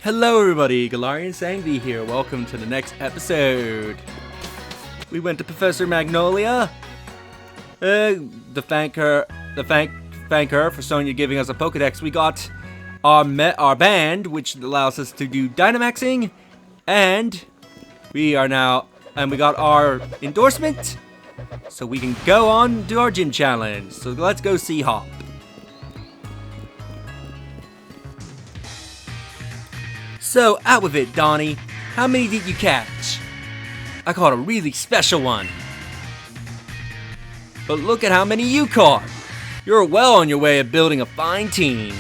Hello everybody, Galarian Sangvi here. Welcome to the next episode. We went to Professor Magnolia. To thank her for Sonia giving us a Pokedex. We got our band, which allows us to do Dynamaxing, and we got our endorsement, so we can go on do our gym challenge. So let's go see Hop. So, out with it, Donnie. How many did you catch? I caught a really special one. But look at how many you caught. You're well on your way of building a fine team.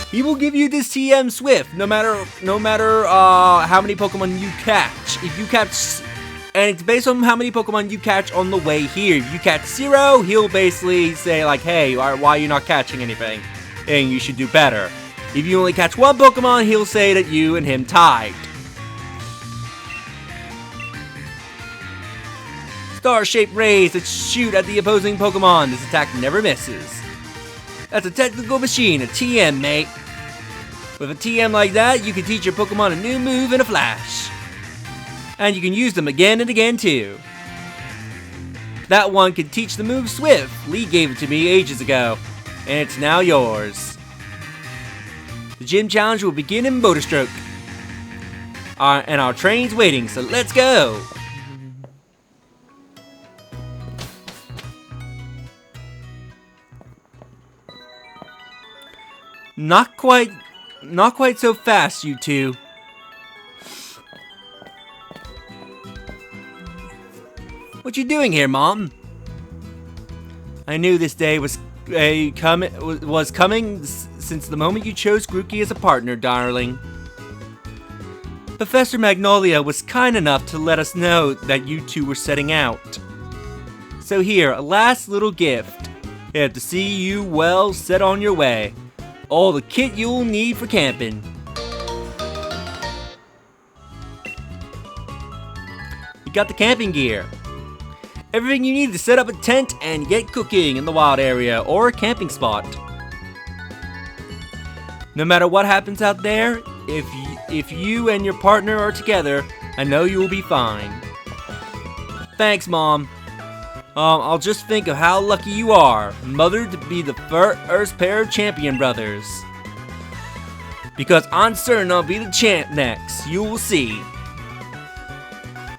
He will give you this TM Swift no matter how many Pokemon you catch. If you catch, and it's based on how many Pokemon you catch on the way here. If you catch 0, he'll basically say like, hey, why are you not catching anything? And you should do better. If you only catch 1 Pokemon, he'll say that you and him tied. Star-shaped rays that shoot at the opposing Pokemon. This attack never misses. That's a technical machine, a TM, mate. With a TM like that, you can teach your Pokemon a new move in a flash. And you can use them again and again, too. That one can teach the move Swift. Lee gave it to me ages ago, and it's now yours. The gym challenge will begin in Motorstroke. And our train's waiting, so let's go! Not quite so fast, you two. What you doing here, Mom? I knew this day was coming since the moment you chose Grookey as a partner, darling. Professor Magnolia was kind enough to let us know that you two were setting out. So here, a last little gift. Here to see you well set on your way. All the kit you'll need for camping. You got the camping gear. Everything you need to set up a tent and get cooking in the wild area or a camping spot. No matter what happens out there, if you and your partner are together, I know you will be fine. Thanks, Mom. I'll just think of how lucky you are, Mother, to be the first pair of champion brothers. Because I'm certain I'll be the champ next. You will see.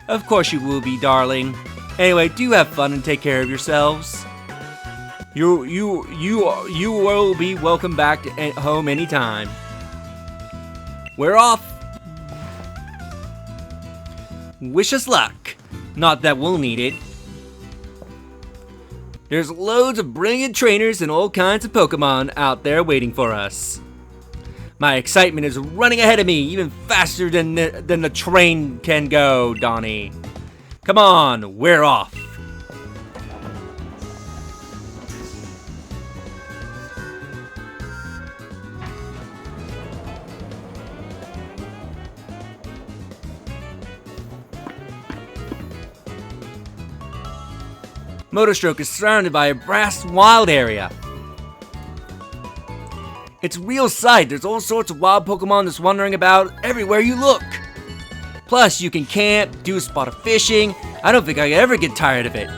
Of course you will be, darling. Anyway, do have fun and take care of yourselves. You will be welcome back to home anytime. We're off. Wish us luck. Not that we'll need it. There's loads of brilliant trainers and all kinds of Pokemon out there waiting for us. My excitement is running ahead of me, even faster than the train can go, Donnie. Come on, we're off. Motorstroke is surrounded by a vast wild area. It's a real sight. There's all sorts of wild Pokemon that's wandering about everywhere you look. Plus, you can camp, do a spot of fishing. I don't think I ever get tired of it.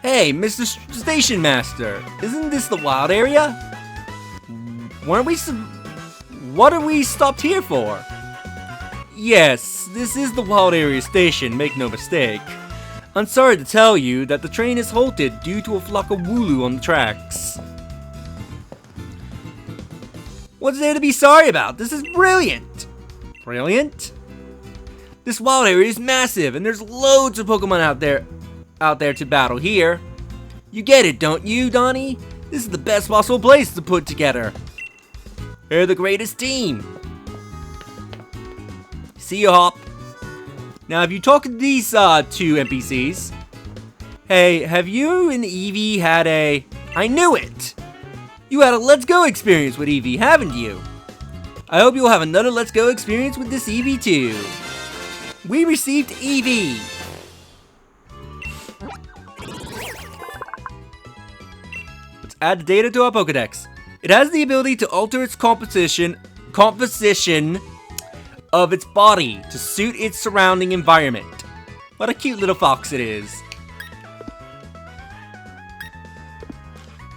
Hey, Mr. Station Master, isn't this the wild area? What are we stopped here for? Yes, this is the wild area station, make no mistake. I'm sorry to tell you that the train is halted due to a flock of Wooloo on the tracks. What's there to be sorry about? This is brilliant! Brilliant? This wild area is massive, and there's loads of Pokemon out there to battle here. You get it, don't you, Donnie? This is the best possible place to put together. They're the greatest team. See you, Hop. Now, have you talked to these 2 NPCs? Hey, have you and Eevee had a... I knew it! You had a Let's Go experience with Eevee, haven't you? I hope you'll have another Let's Go experience with this Eevee too. We received Eevee. Let's add the data to our Pokedex. It has the ability to alter its composition of its body to suit its surrounding environment. What a cute little fox it is.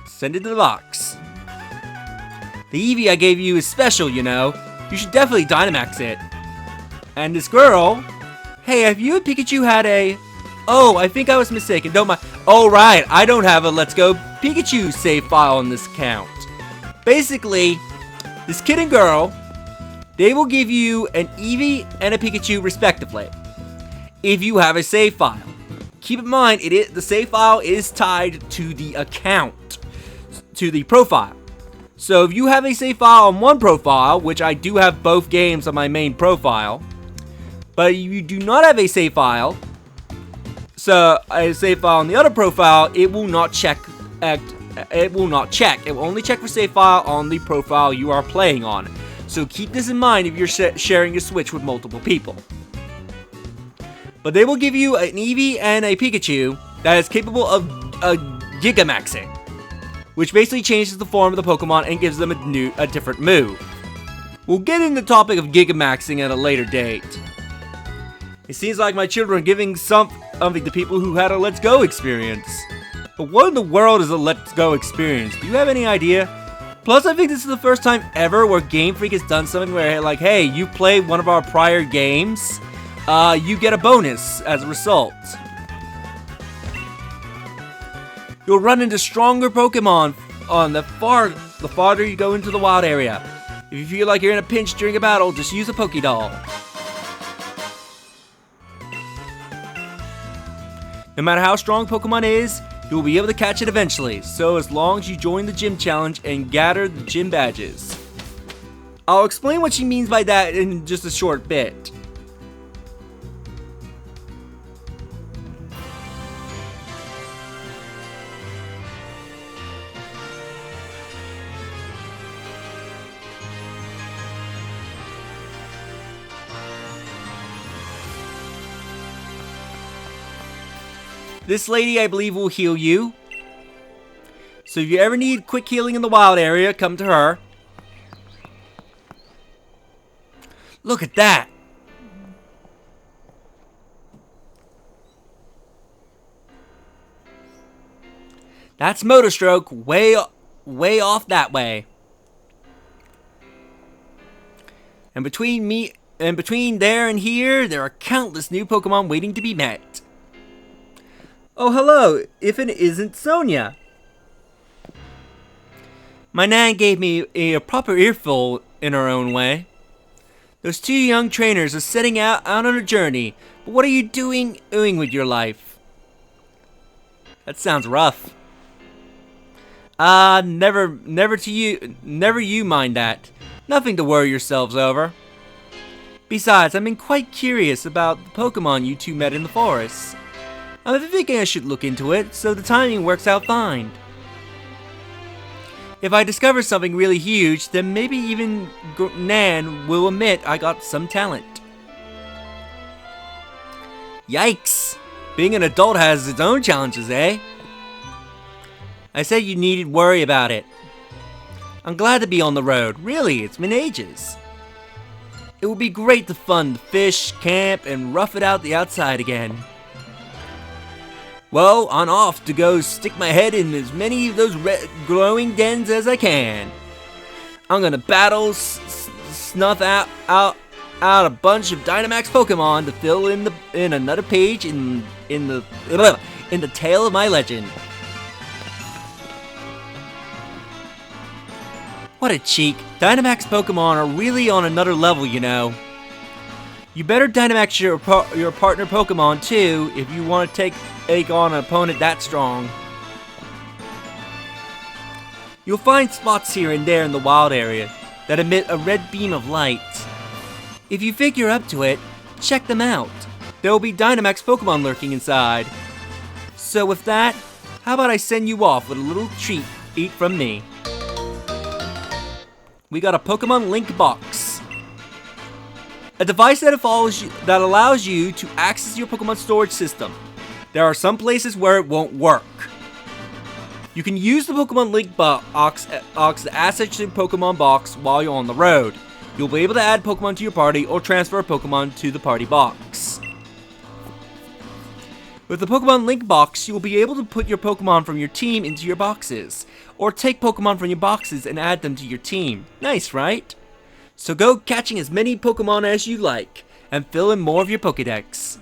Send it to the box. The Eevee I gave you is special, you know. You should definitely Dynamax it. And this girl... Hey, have you and Pikachu had a... Oh, I think I was mistaken. Don't mind. Oh, right. I don't have a Let's Go Pikachu save file on this account. Basically, this kid and girl, they will give you an Eevee and a Pikachu respectively, if you have a save file. Keep in mind, the save file is tied to the account, to the profile. So if you have a save file on one profile, which I do have both games on my main profile, but you do not have a save file, so a save file on the other profile, it will not check. It will not check. It will only check for save file on the profile you are playing on. So keep this in mind if you're sharing your Switch with multiple people. But they will give you an Eevee and a Pikachu that is capable of Gigamaxing, which basically changes the form of the Pokemon and gives them a different move. We'll get into the topic of Gigamaxing at a later date. It seems like my children are giving something to people who had a Let's Go experience. But what in the world is a Let's Go experience? Do you have any idea? Plus, I think this is the first time ever where Game Freak has done something where, like, hey, you played one of our prior games, you get a bonus as a result. You'll run into stronger Pokemon on the farther you go into the wild area. If you feel like you're in a pinch during a battle, just use a Pokédoll. No matter how strong Pokemon is, you will be able to catch it eventually, so as long as you join the gym challenge and gather the gym badges. I'll explain what she means by that in just a short bit. This lady, I believe, will heal you. So if you ever need quick healing in the wild area, come to her. Look at that. That's Motostoke way off that way. And between there and here, there are countless new Pokemon waiting to be met. Oh, hello, if it isn't Sonia. My nan gave me a proper earful in her own way. Those two young trainers are setting out on a journey, but what are you doing with your life? That sounds rough. Never you mind that. Nothing to worry yourselves over. Besides, I've been quite curious about the Pokemon you two met in the forest. I'm thinking I should look into it, so the timing works out fine. If I discover something really huge, then maybe even Nan will admit I got some talent. Yikes! Being an adult has its own challenges, eh? I said you needed worry about it. I'm glad to be on the road. Really, it's been ages. It would be great to fun, fish, camp, and rough it out the outside again. Well, I'm off to go stick my head in as many of those glowing dens as I can. I'm gonna battle, snuff out a bunch of Dynamax Pokemon to fill in another page in the tale of my legend. What a cheek! Dynamax Pokemon are really on another level, you know. You better Dynamax your partner Pokemon too if you want to take on an opponent that strong. You'll find spots here and there in the wild area that emit a red beam of light. If you think you're up to it, check them out. There will be Dynamax Pokemon lurking inside. So with that, how about I send you off with a little treat from me. We got a Pokemon Link box. A device that allows you to access your Pokemon storage system. There are some places where it won't work. You can use the Pokemon Link box to access your Pokemon box while you're on the road. You'll be able to add Pokemon to your party or transfer a Pokemon to the party box. With the Pokemon Link box, you will be able to put your Pokemon from your team into your boxes, or take Pokemon from your boxes and add them to your team. Nice, right? So go catching as many Pokemon as you like, and fill in more of your Pokédex.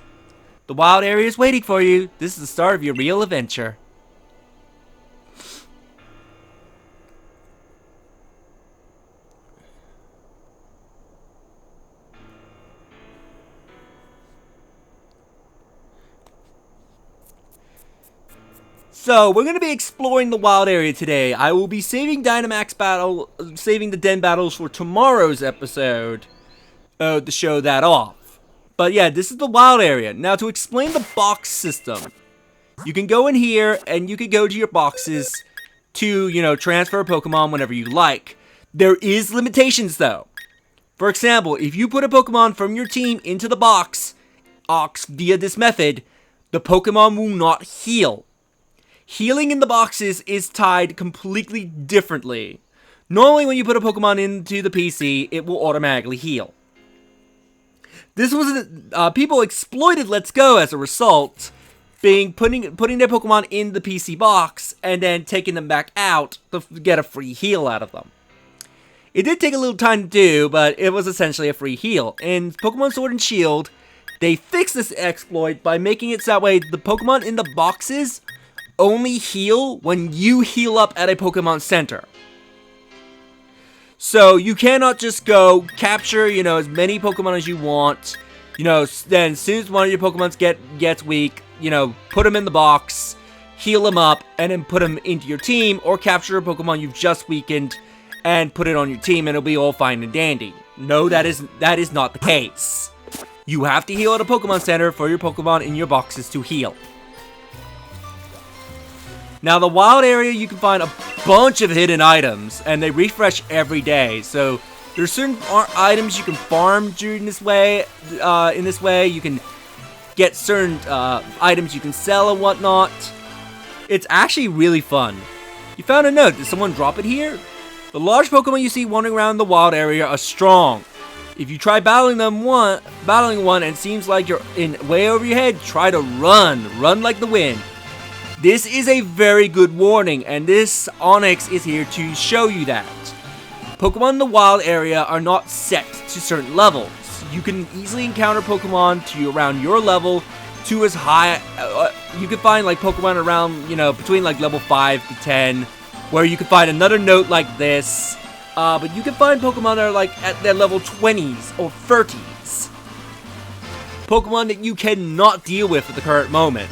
The wild area is waiting for you. This is the start of your real adventure. So, we're going to be exploring the wild area today. I will be saving saving the den battles for tomorrow's episode to show that off. But yeah, this is the wild area. Now, to explain the box system, you can go in here and you can go to your boxes to, transfer a Pokemon whenever you like. There is limitations though. For example, if you put a Pokemon from your team into the box via this method, the Pokemon will not heal. Healing in the boxes is tied completely differently. Normally when you put a Pokemon into the PC, it will automatically heal. This was people exploited Let's Go as a result, putting their Pokemon in the PC box and then taking them back out to get a free heal out of them. It did take a little time to do, but it was essentially a free heal. In Pokemon Sword and Shield, they fixed this exploit by making it so that way the Pokemon in the boxes only heal when you heal up at a Pokemon Center. So you cannot just go capture, as many Pokemon as you want. Then as soon as one of your Pokemon gets weak, put them in the box, heal them up, and then put them into your team, or capture a Pokemon you've just weakened and put it on your team, and it'll be all fine and dandy. No, that is not the case. You have to heal at a Pokemon Center for your Pokemon in your boxes to heal. Now, the wild area, you can find a bunch of hidden items, and they refresh every day. So, there's certain items you can farm during this way. In this way, you can get certain items you can sell and whatnot. It's actually really fun. You found a note. Did someone drop it here? The large Pokemon you see wandering around the wild area are strong. If you try battling one and it seems like you're way over your head, try to run like the wind. This is a very good warning, and this Onix is here to show you that. Pokemon in the wild area are not set to certain levels. You can easily encounter Pokemon to around your level to as high. You can find like Pokemon around, between like level 5 to 10, where you can find another note like this. But you can find Pokemon that are like at their level 20s or 30s. Pokemon that you cannot deal with at the current moment.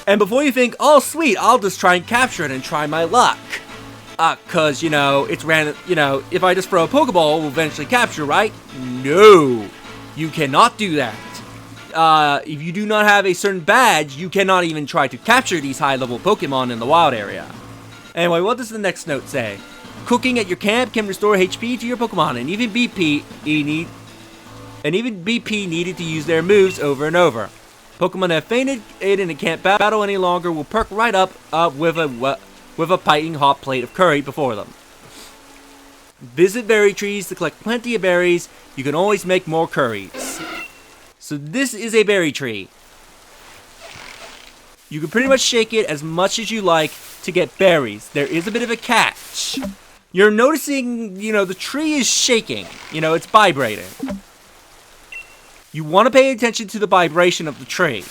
And before you think, oh sweet, I'll just try and capture it and try my luck. Cause, it's random, if I just throw a Pokeball, we'll eventually capture, right? No, you cannot do that. If you do not have a certain badge, you cannot even try to capture these high-level Pokemon in the wild area. Anyway, what does the next note say? Cooking at your camp can restore HP to your Pokemon, and even BP needed to use their moves over and over. Pokemon that fainted and can't battle any longer will perk right up with a piping hot plate of curry before them. Visit berry trees to collect plenty of berries. You can always make more curries. So this is a berry tree. You can pretty much shake it as much as you like to get berries. There is a bit of a catch. You're noticing, the tree is shaking. It's vibrating. You want to pay attention to the vibration of the tree.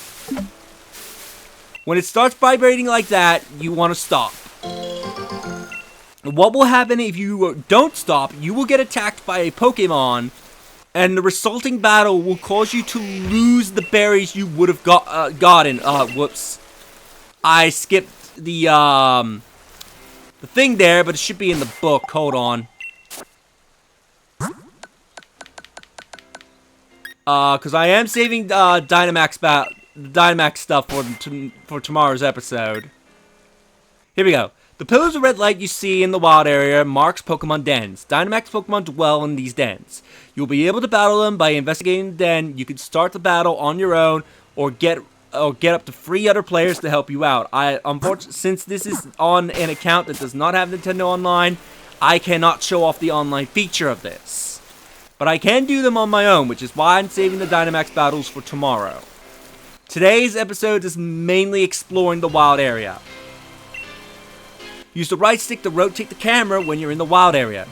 When it starts vibrating like that, you want to stop. What will happen if you don't stop, you will get attacked by a Pokemon, and the resulting battle will cause you to lose the berries you would have gotten. Whoops. I skipped the thing there, but it should be in the book. Hold on. Because I am saving Dynamax stuff for tomorrow's episode. Here we go. The pillars of red light you see in the wild area marks Pokemon dens. Dynamax Pokemon dwell in these dens. You'll be able to battle them by investigating the den. You can start the battle on your own or get up to 3 other players to help you out. Unfortunately, since this is on an account that does not have Nintendo Online, I cannot show off the online feature of this. But I can do them on my own, which is why I'm saving the Dynamax battles for tomorrow. Today's episode is mainly exploring the wild area. Use the right stick to rotate the camera when you're in the wild area.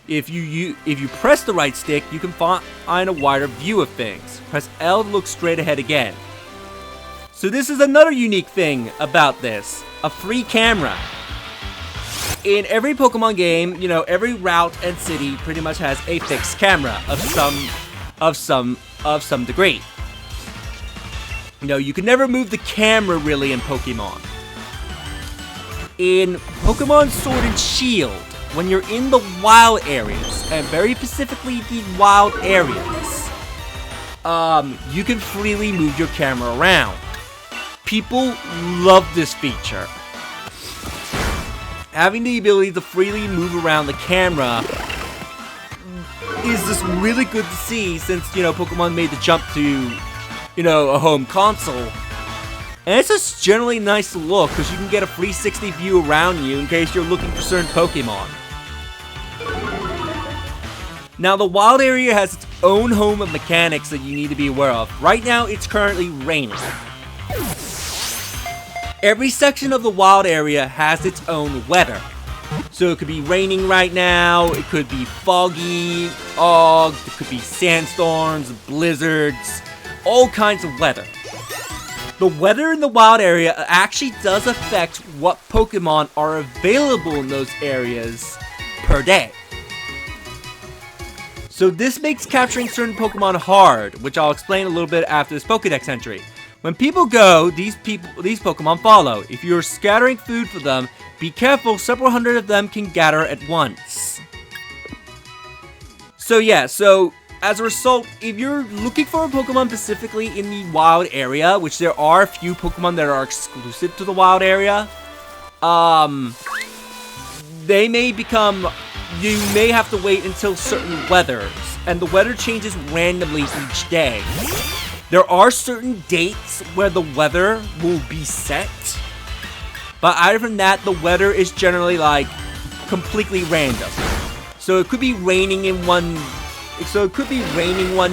If you press the right stick, you can find a wider view of things. Press L to look straight ahead again. So this is another unique thing about this, a free camera. In every Pokemon game, every route and city pretty much has a fixed camera of some degree. You can never move the camera really in Pokemon. In Pokemon Sword and Shield, when you're in the wild areas, and very specifically the wild areas, you can freely move your camera around. People love this feature. Having the ability to freely move around the camera is just really good to see since, Pokemon made the jump to, a home console. And it's just generally nice to look because you can get a 360 view around you in case you're looking for certain Pokemon. Now the wild area has its own home of mechanics that you need to be aware of. Right now it's currently raining. Every section of the wild area has its own weather. So it could be raining right now, it could be foggy, it could be sandstorms, blizzards, all kinds of weather. The weather in the wild area actually does affect what Pokemon are available in those areas per day. So this makes capturing certain Pokemon hard, which I'll explain a little bit after this Pokédex entry. When people go, these Pokemon follow. If you're scattering food for them, be careful, several hundred of them can gather at once. So as a result, if you're looking for a Pokemon specifically in the wild area, which there are a few Pokemon that are exclusive to the wild area, you may have to wait until certain weathers, and the weather changes randomly each day. There are certain dates where the weather will be set, but other than that, the weather is generally completely random. So it could be raining one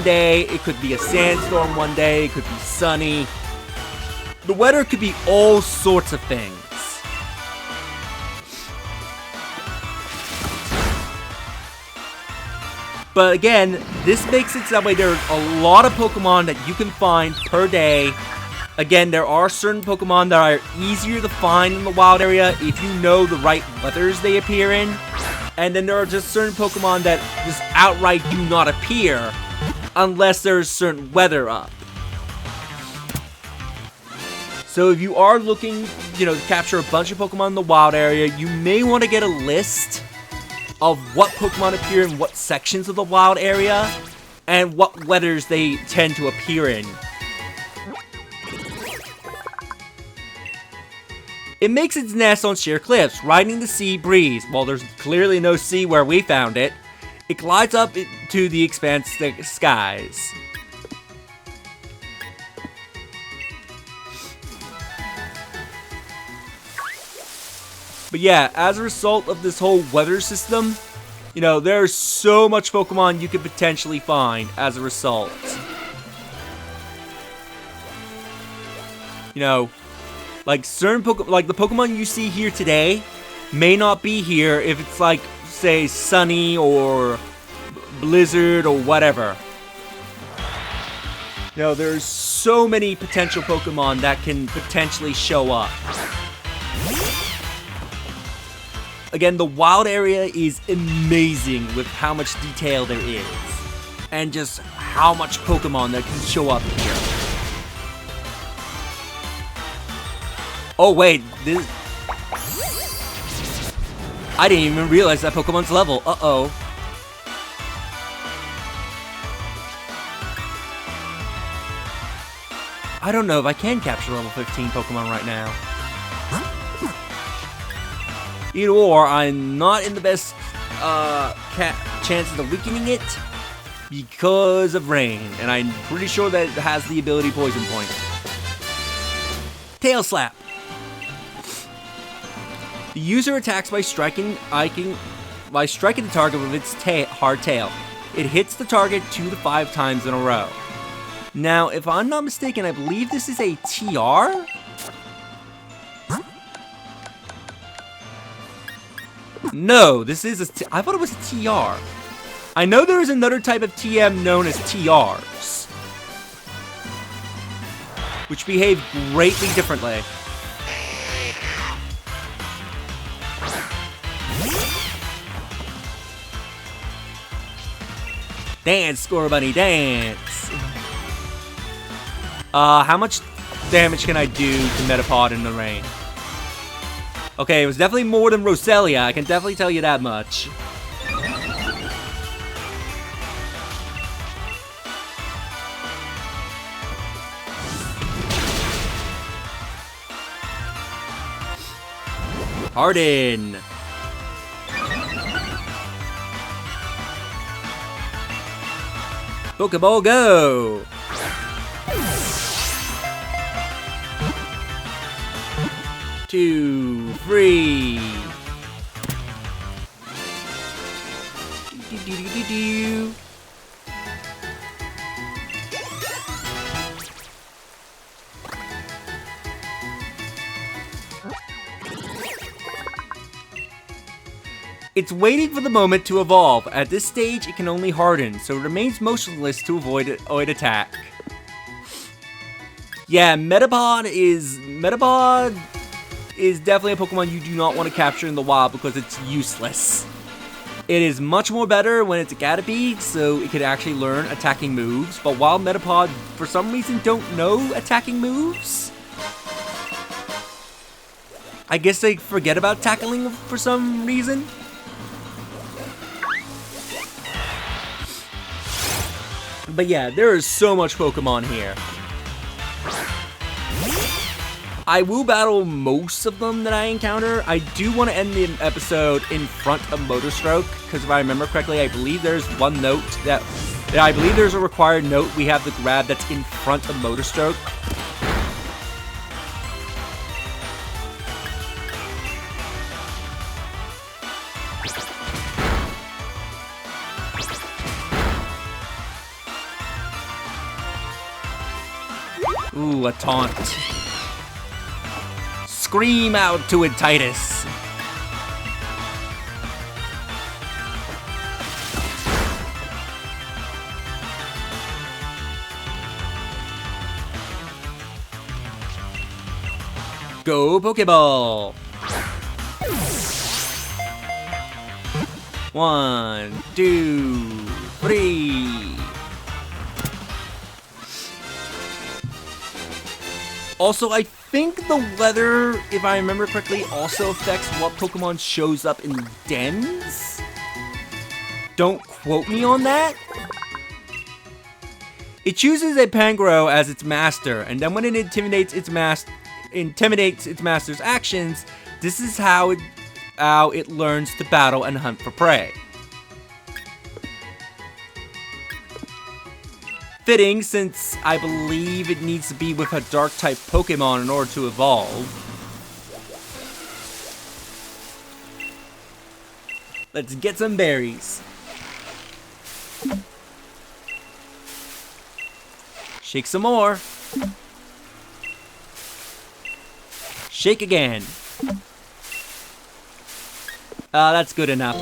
day, it could be a sandstorm one day, it could be sunny. The weather could be all sorts of things. But again, this makes it that way there's a lot of Pokemon that you can find per day. Again, there are certain Pokemon that are easier to find in the wild area if you know the right weathers they appear in. And then there are just certain Pokemon that just outright do not appear unless there's certain weather up. So if you are looking, to capture a bunch of Pokemon in the wild area, you may want to get a list of what Pokemon appear in what sections of the wild area and what weathers they tend to appear in. It makes its nest on sheer cliffs, riding the sea breeze. While there's clearly no sea where we found it, it glides up to the expansive skies. But yeah, as a result of this whole weather system, there's so much Pokemon you could potentially find as a result. Certain Pokemon, the Pokemon you see here today, may not be here if it's say, sunny or blizzard or whatever. There's so many potential Pokemon that can potentially show up. Again, the wild area is amazing with how much detail there is. And just how much Pokemon that can show up here. Oh wait, I didn't even realize that Pokemon's level. Uh-oh. I don't know if I can capture level 15 Pokemon right now. Either or, I'm not in the best chances of weakening it because of rain, and I'm pretty sure that it has the ability Poison Point. Tail Slap. The user attacks by striking the target with its hard tail. It hits the target 2 to 5 times in a row. Now, if I'm not mistaken, I believe this is a TR? No, this is I thought it was a TR. I know there is another type of TM known as TRs, which behave greatly differently. Dance, Scorbunny, dance! How much damage can I do to Metapod in the rain? Okay, it was definitely more than Roselia, I can definitely tell you that much. Harden! Pokeball go! Two, three. Do. It's waiting for the moment to evolve. At this stage, it can only harden, so it remains motionless to avoid attack. Yeah, Metapod is definitely a Pokemon you do not want to capture in the wild because it's useless. It is much more better when it's a Caterpie, so it can actually learn attacking moves, but wild Metapod, for some reason, don't know attacking moves. I guess they forget about tackling for some reason. But yeah, there is so much Pokemon here. I will battle most of them that I encounter. I do want to end the episode in front of Motostoke, because if I remember correctly, I believe there's one note that I believe there's a required note we have to grab that's in front of Motostoke. Ooh, a taunt. Scream out to it, Titus. Go Pokeball. 1, 2, 3. Also, I think the weather, if I remember correctly, also affects what Pokemon shows up in dens. Don't quote me on that. It chooses a Pangoro as its master, and then when it intimidates its master's actions, this is how it learns to battle and hunt for prey. Fitting, since I believe it needs to be with a Dark-type Pokemon in order to evolve. Let's get some berries. Shake some more. Shake again. That's good enough.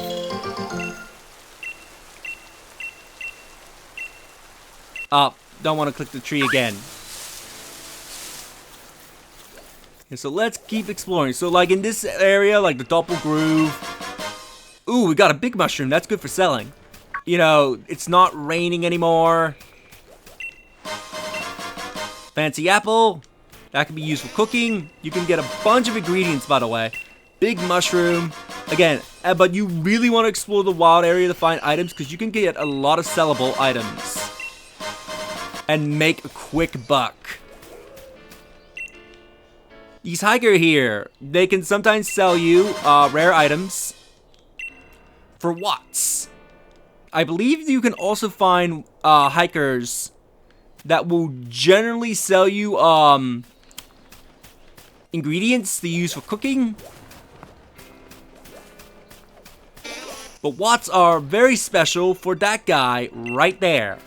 Oh, don't want to click the tree again. Okay, so let's keep exploring. So like in this area, like the Doppel Groove. Ooh, we got a big mushroom. That's good for selling. You know, it's not raining anymore. Fancy apple. That can be used for cooking. You can get a bunch of ingredients, by the way. Big mushroom. Again, but you really want to explore the wild area to find items because you can get a lot of sellable items. And make a quick buck. These hiker here, they can sometimes sell you rare items for watts. I believe you can also find hikers that will generally sell you ingredients to use for cooking. But watts are very special for that guy right there.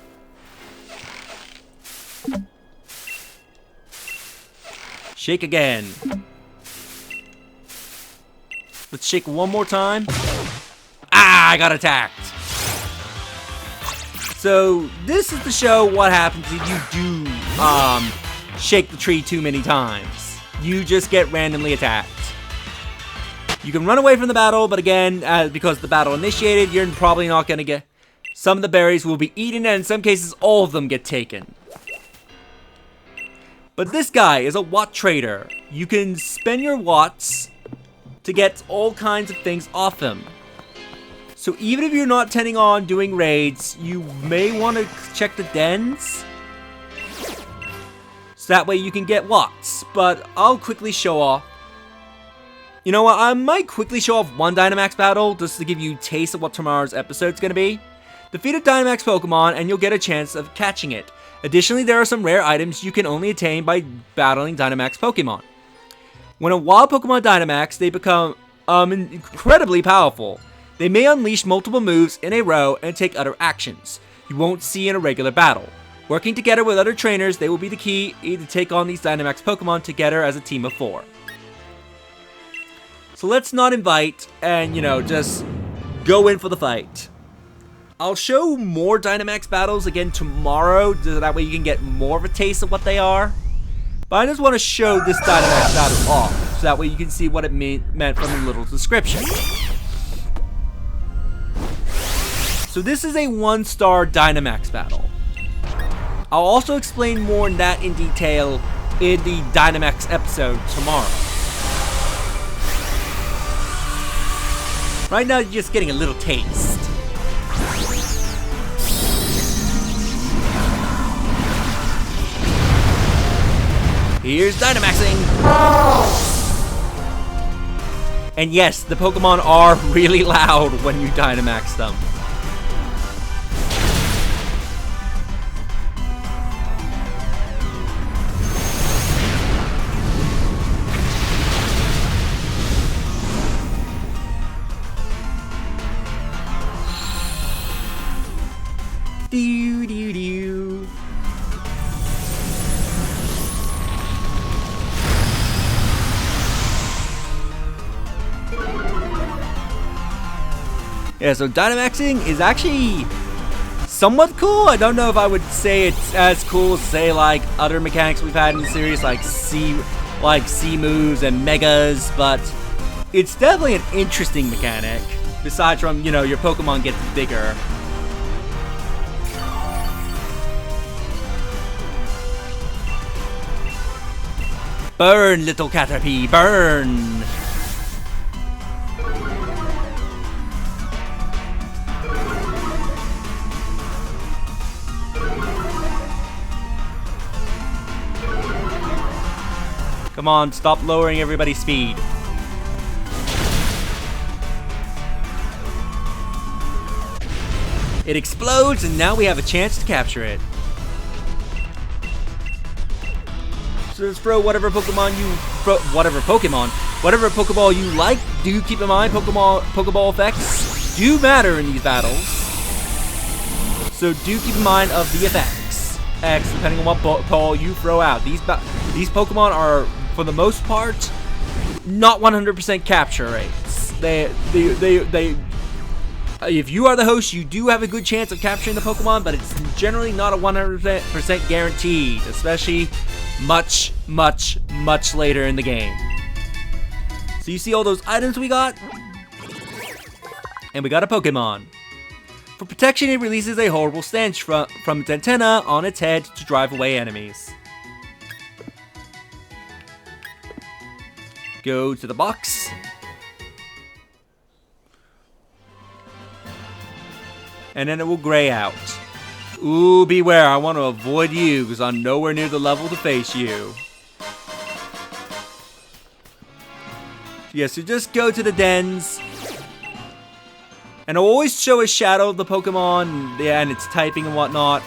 Shake again. Let's shake one more time. Ah, I got attacked. So this is to show what happens if you do shake the tree too many times. You just get randomly attacked. You can run away from the battle, but again, because the battle initiated, you're probably not going to get... Some of the berries will be eaten, and in some cases, all of them get taken. But this guy is a watt trader. You can spend your watts to get all kinds of things off him. So even if you're not intending on doing raids, you may want to check the dens. So that way you can get watts. But I'll quickly show off. You know what, I might quickly show off one Dynamax battle just to give you a taste of what tomorrow's episode is going to be. Defeat a Dynamax Pokemon and you'll get a chance of catching it. Additionally, there are some rare items you can only attain by battling Dynamax Pokemon. When a wild Pokemon Dynamax, they become incredibly powerful. They may unleash multiple moves in a row and take other actions you won't see in a regular battle. Working together with other trainers, they will be the key to take on these Dynamax Pokemon together as a team of 4. So let's not invite and, you know, just go in for the fight. I'll show more Dynamax battles again tomorrow, so that way you can get more of a taste of what they are. But I just want to show this Dynamax battle off, so that way you can see what it meant from the little description. So this is a 1-star Dynamax battle. I'll also explain more on that in detail in the Dynamax episode tomorrow. Right now, you're just getting a little taste. Here's Dynamaxing! And yes, the Pokemon are really loud when you Dynamax them. Do do do. Yeah, so Dynamaxing is actually somewhat cool. I don't know if I would say it's as cool as, say, like other mechanics we've had in the series, like C moves and megas, but it's definitely an interesting mechanic. Besides from, you know, your Pokemon gets bigger. Burn, little Caterpie, burn! Come on, stop lowering everybody's speed. It explodes, and now we have a chance to capture it. So just throw whatever Pokemon whatever Pokeball you like. Do keep in mind Pokeball effects do matter in these battles. So do keep in mind of the effects. Depending on what ball you throw out. These Pokemon are, for the most part, not 100% capture rates. If you are the host, you do have a good chance of capturing the Pokemon, but it's generally not a 100% guaranteed, especially much later in the game. So you see all those items we got? And we got a Pokemon. For protection, it releases a horrible stench from its antenna on its head to drive away enemies. Go to the box. And then it will gray out. Ooh, beware, I want to avoid you because I'm nowhere near the level to face you. Yeah, so just go to the dens. And I'll always show a shadow of the Pokemon, yeah, and its typing and whatnot.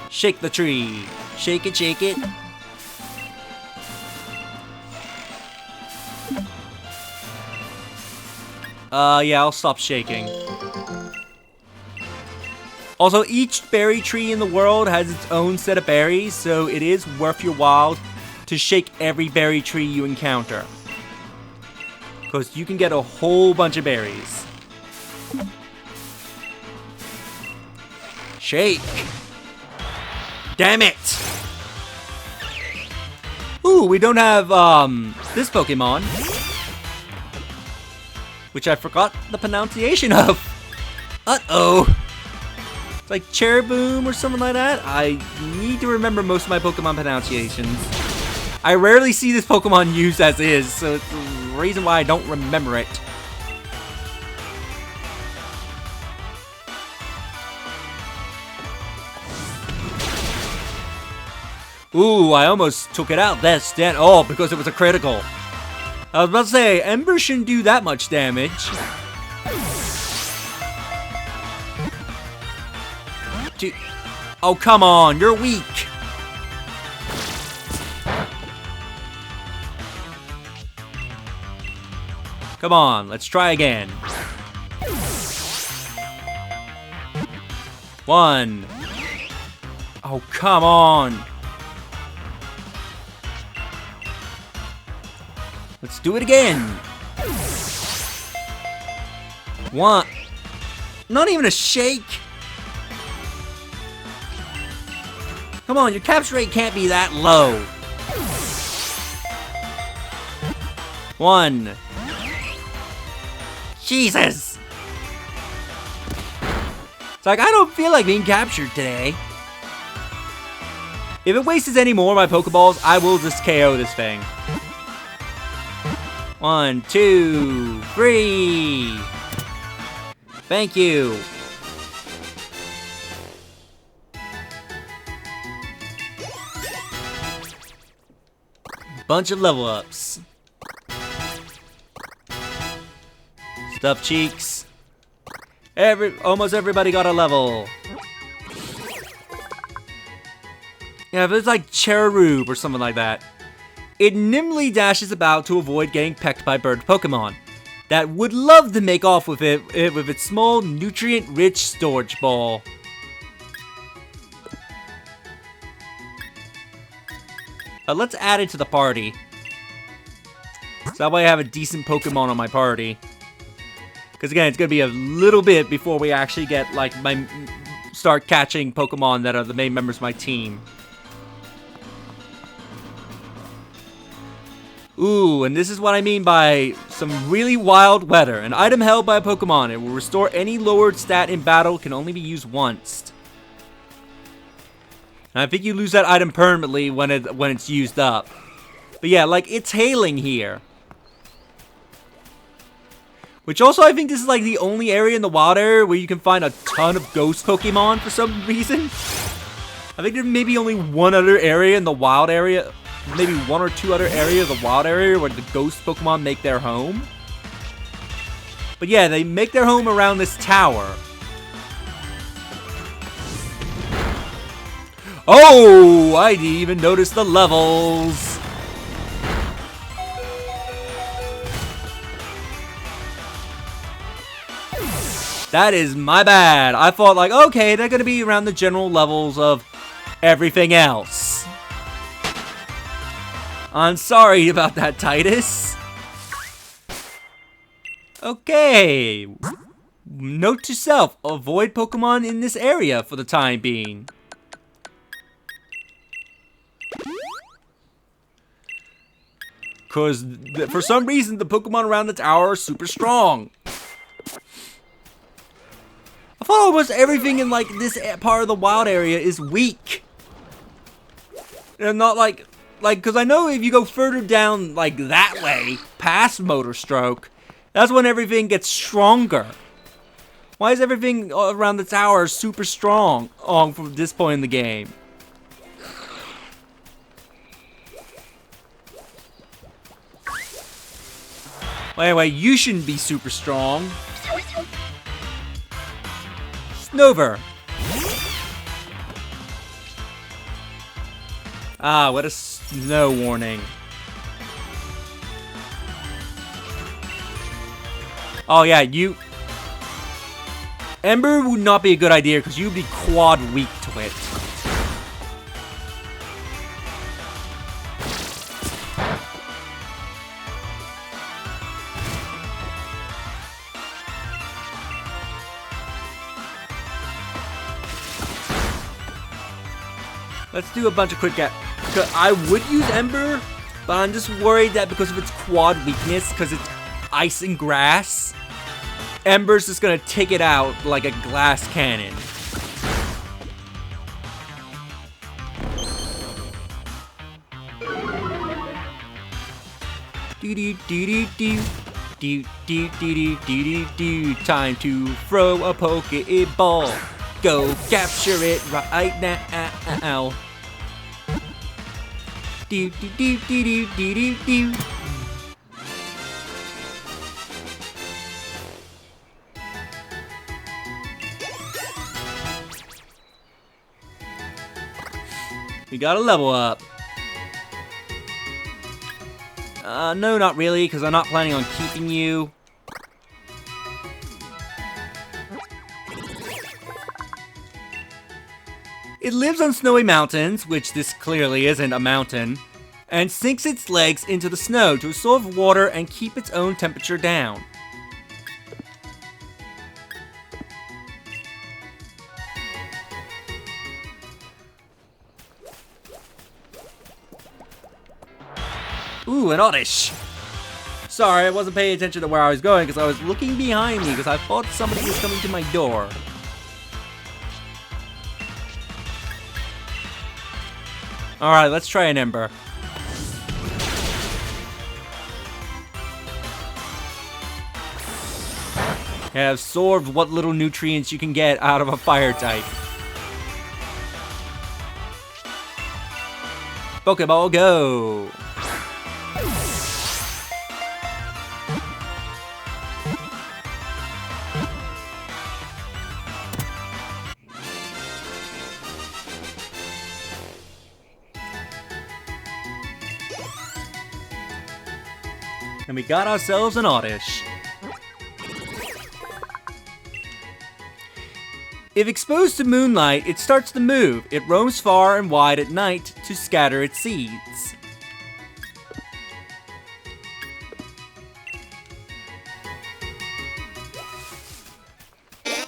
Shake the tree. Shake it, shake it. Yeah, I'll stop shaking. Also, each berry tree in the world has its own set of berries, so it is worth your while to shake every berry tree you encounter. Because you can get a whole bunch of berries. Shake! Damn it! Ooh, we don't have, this Pokemon. Which I forgot the pronunciation of. Uh-oh. It's like Cherboom or something like that. I need to remember most of my Pokemon pronunciations. I rarely see this Pokemon used as is, so it's the reason why I don't remember it. Ooh, I almost took it out. That's dead. Oh, because it was a critical. I was about to say, Ember shouldn't do that much damage. Dude. Oh, come on. You're weak. Come on, let's try again. 1. Oh, come on. Let's do it again. 1. Not even a shake. Come on, your capture rate can't be that low. 1. Jesus! It's like, I don't feel like being captured today. If it wastes any more of my Pokeballs, I will just KO this thing. 1, 2, 3. Thank you. Bunch of level ups. Stuffed cheeks. Almost everybody got a level. Yeah, if it's like Cherub or something like that. It nimbly dashes about to avoid getting pecked by bird Pokemon that would love to make off with it with its small, nutrient-rich storage ball. Let's add it to the party. So that way I have a decent Pokemon on my party. Because again, it's going to be a little bit before we actually get, like, start catching Pokemon that are the main members of my team. Ooh, and this is what I mean by some really wild weather. An item held by a Pokemon. It will restore any lowered stat in battle. Can only be used once. And I think you lose that item permanently when it's used up. But yeah, like, it's hailing here. Which also, I think this is like the only area in the wild area where you can find a ton of ghost Pokemon for some reason. I think there may be only one other area in the wild area. Maybe 1 or 2 other areas of the wild area where the ghost Pokemon make their home. But yeah, they make their home around this tower. Oh, I didn't even notice the levels. That is my bad. I thought like, okay, they're gonna be around the general levels of everything else. I'm sorry about that, Titus. Okay. Note to self, avoid Pokemon in this area for the time being. Because for some reason, the Pokemon around the tower are super strong. I thought almost everything in like this part of the wild area is weak. And not like, because I know if you go further down like that way, past Motor Stroke, that's when everything gets stronger. Why is everything around the tower super strong from this point in the game? Well, anyway, you shouldn't be super strong. Snover. Ah, what a snow warning. Oh yeah, you... Ember would not be a good idea because you'd be quad weak to it. Let's do a bunch of quick I would use Ember, but I'm just worried that because of its quad weakness, because it's ice and grass, Ember's just gonna take it out like a glass cannon. Do do do do do do do do do do. Time to throw a Pokeball. Go capture it right now. Do do do do do do do. We gotta level up. No, not really, because I'm not planning on keeping you. It lives on snowy mountains, which this clearly isn't a mountain, and sinks its legs into the snow to absorb water and keep its own temperature down. Ooh, an Oddish! Sorry, I wasn't paying attention to where I was going because I was looking behind me because I thought somebody was coming to my door. Alright, let's try an Ember. Have absorbed what little nutrients you can get out of a fire type. Pokeball, go! And we got ourselves an Oddish. If exposed to moonlight, it starts to move. It roams far and wide at night to scatter its seeds.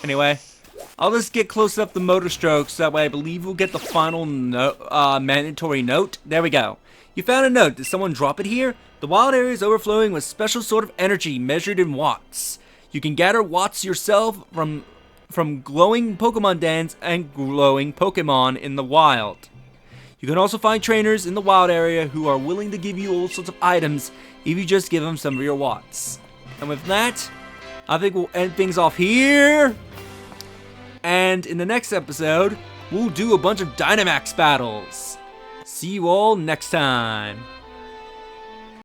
Anyway, I'll just get close up the motor strokes so that way I believe we'll get the final mandatory note. There we go. You found a note. Did someone drop it here? The wild area is overflowing with special sort of energy measured in watts. You can gather watts yourself from glowing Pokemon dens and glowing Pokemon in the wild. You can also find trainers in the wild area who are willing to give you all sorts of items if you just give them some of your watts. And with that, I think we'll end things off here. And in the next episode, we'll do a bunch of Dynamax battles. See you all next time.